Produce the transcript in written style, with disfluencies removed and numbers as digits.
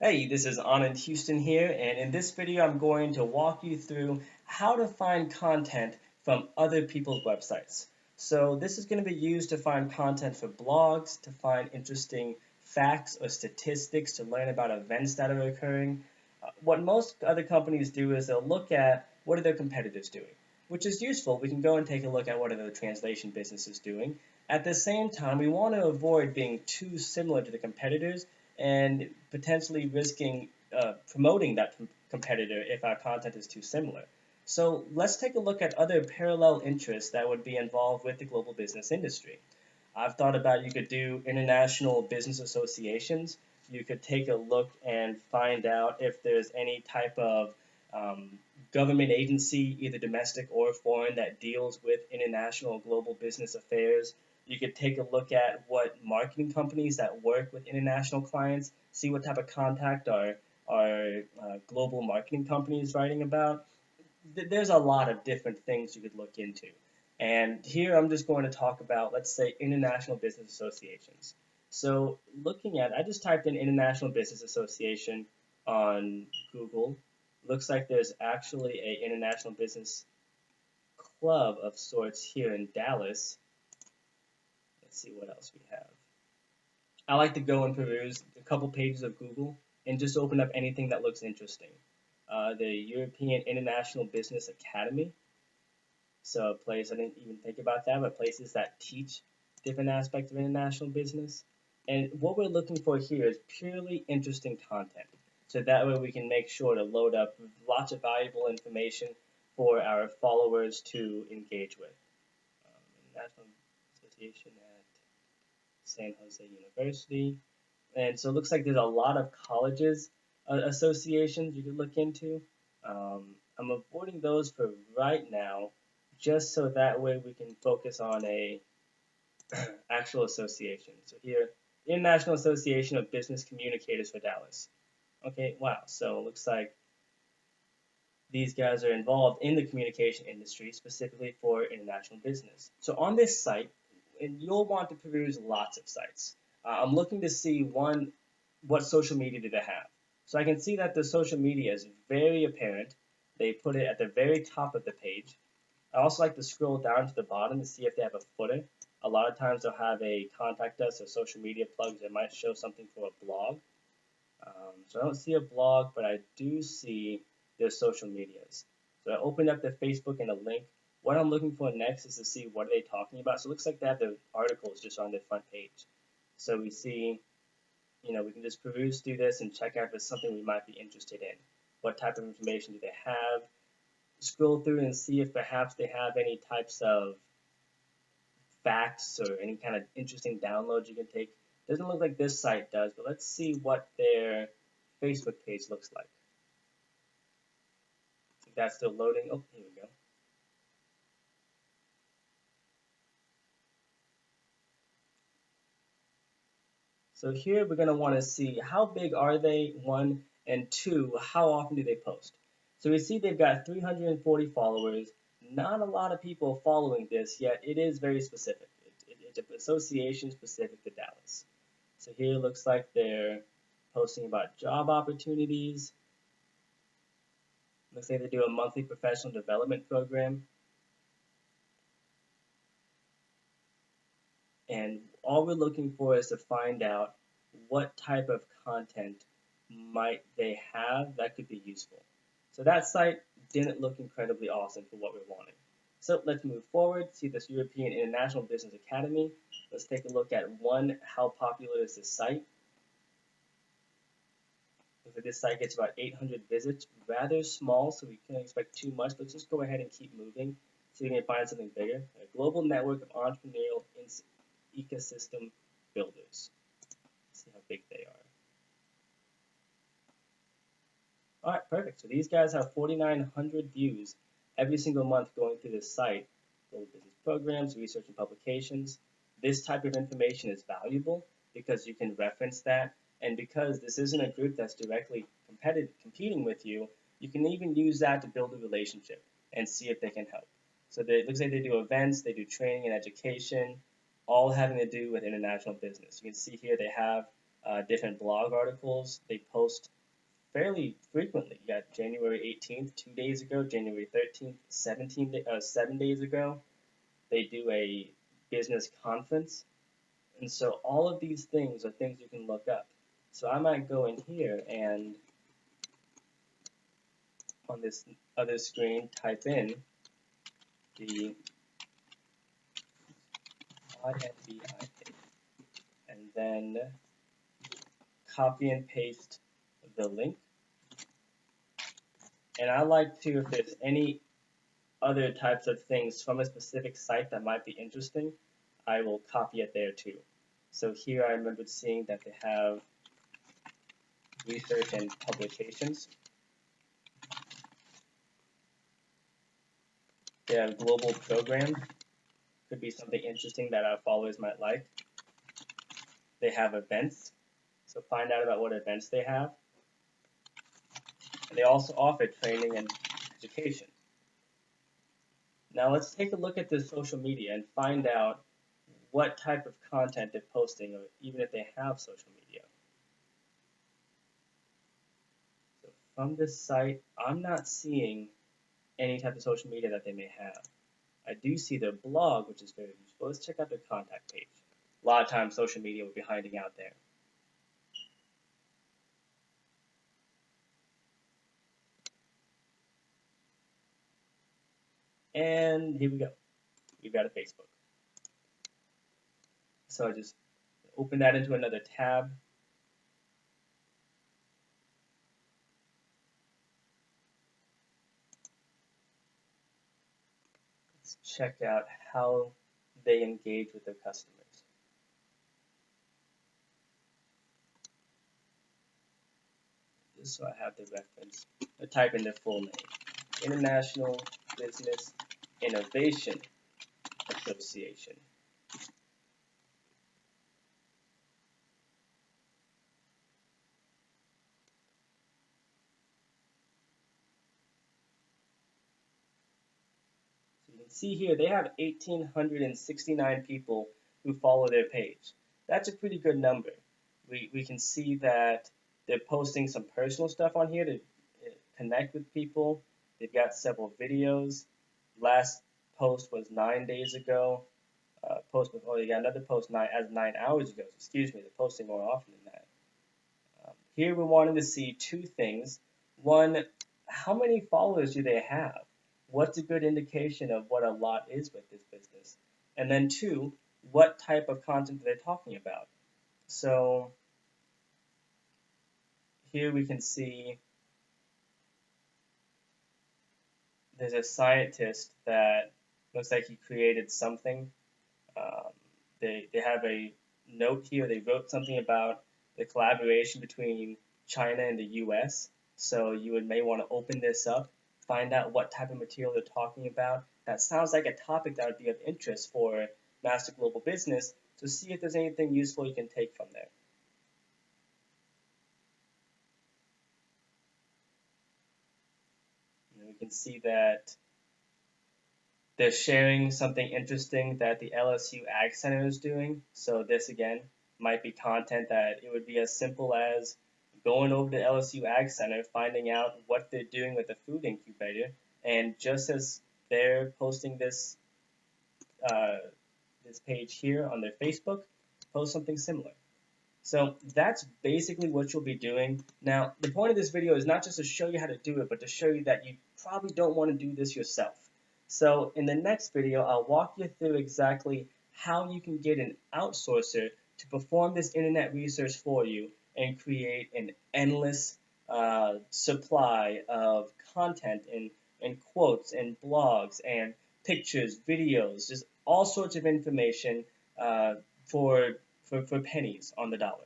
Hey, this is Anand Houston here, and in this video I'm going to walk you through how to find content from other people's websites. So this is going to be used to find content for blogs, to find interesting facts or statistics, to learn about events that are occurring. What most other companies do is they'll look at what are their competitors doing, which is useful. We can go and take a look at what are the translation businesses doing. At the same time, we want to avoid being too similar to the competitors and potentially risking promoting that competitor if our content is too similar. So let's take a look at other parallel interests that would be involved with the global business industry. I've thought about you could do international business associations. You could take a look and find out if there's any type of um, government agency, either domestic or foreign, that deals with international global business affairs. You could take a look at what marketing companies that work with international clients, see what type of contact are global marketing companies writing about. There's a lot of different things you could look into. And here I'm just going to talk about, let's say, international business associations. So looking at, I just typed in International Business Association on Google. Looks like there's actually a international business club of sorts here in Dallas. Let's see what else we have. I like to go and peruse a couple pages of Google and just open up anything that looks interesting. The European International Business Academy, so a place I didn't even think about that, but places that teach different aspects of international business. And what we're looking for here is purely interesting content. So that way we can make sure to load up lots of valuable information for our followers to engage with. National Association at San Jose University. And so it looks like there's a lot of colleges associations you could look into. I'm avoiding those for right now, just so that way we can focus on a actual association. So here, International Association of Business Communicators for Dallas. Okay, wow. So it looks like these guys are involved in the communication industry, specifically for international business. So on this site, and you'll want to peruse lots of sites. I'm looking to see one, what social media do they have? So I can see that the social media is very apparent. They put it at the very top of the page. I also like to scroll down to the bottom to see if they have a footer. A lot of times they'll have a contact us or social media plugs that might show something for a blog. So I don't see a blog, but I do see their social medias. So I opened up the Facebook and a link. What I'm looking for next is to see what are they talking about. So it looks like they have the articles just on their front page. So we see, we can just peruse through this and check out if it's something we might be interested in. What type of information do they have? Scroll through and see if perhaps they have any types of facts or any kind of interesting downloads you can take. Doesn't look like this site does, but let's see what their Facebook page looks like. If that's still loading. Oh, here we go. So here we're going to want to see how big are they, one, and two, how often do they post. So we see they've got 340 followers, not a lot of people following this, yet it is very specific. It's an association specific to Dallas. So here it looks like they're posting about job opportunities. Looks like they do a monthly professional development program. And all we're looking for is to find out what type of content might they have that could be useful. So that site didn't look incredibly awesome for what we're wanting. So let's move forward, see this European International Business Academy. Let's take a look at one, how popular is this site? Looks like this site gets about 800 visits, rather small, so we can't expect too much. Let's just go ahead and keep moving, see if we can find something bigger. A global network of entrepreneurial ecosystem builders. Let's see how big they are. All right, perfect. So these guys have 4,900 views every single month going through this site. Global business programs, research and publications. This type of information is valuable because you can reference that, and because this isn't a group that's directly competing with you, you can even use that to build a relationship and see if they can help. So it looks like they do events, they do training and education, all having to do with international business. You can see here they have different blog articles. They post fairly frequently. You got January 18th, 2 days ago, January 13th, 7 days ago. They do a business conference. And so all of these things are things you can look up. So I might go in here and on this other screen type in the INVIA and then copy and paste the link. And I like to, if there's any other types of things from a specific site that might be interesting, I will copy it there too. So here I remember seeing that they have research and publications. They have global program. Could be something interesting that our followers might like. They have events. So find out about what events they have. And they also offer training and education. Now let's take a look at this social media and find out what type of content they're posting, or even if they have social media. So from this site, I'm not seeing any type of social media that they may have. I do see their blog, which is very useful. Let's check out their contact page. A lot of times social media will be hiding out there. And here we go. We've got a Facebook. So I just open that into another tab. Let's check out how they engage with their customers. Just so I have the reference. I type in their full name. International Business Innovation Association. So you can see here they have 1,869 people who follow their page. That's a pretty good number. We can see that they're posting some personal stuff on here to connect with people. They've got several videos. Last post was 9 days ago. They got another post 9 hours ago. Excuse me, they're posting more often than that. Here we're wanting to see two things. One, how many followers do they have? What's a good indication of what a lot is with this business? And then two, what type of content are they talking about? So here we can see there's a scientist that looks like he created something. They have a note here. They wrote something about the collaboration between China and the U.S. So you may want to open this up, find out what type of material they're talking about. That sounds like a topic that would be of interest for Master Global Business. So see if there's anything useful you can take from there. And we can see that they're sharing something interesting that the LSU Ag Center is doing. So this again might be content that it would be as simple as going over to LSU Ag Center, finding out what they're doing with the food incubator, and just as they're posting this this page here on their Facebook, post something similar. So that's basically what you'll be doing. Now, the point of this video is not just to show you how to do it, but to show you that you probably don't want to do this yourself. So in the next video, I'll walk you through exactly how you can get an outsourcer to perform this internet research for you and create an endless supply of content and quotes and blogs and pictures, videos, just all sorts of information for pennies on the dollar.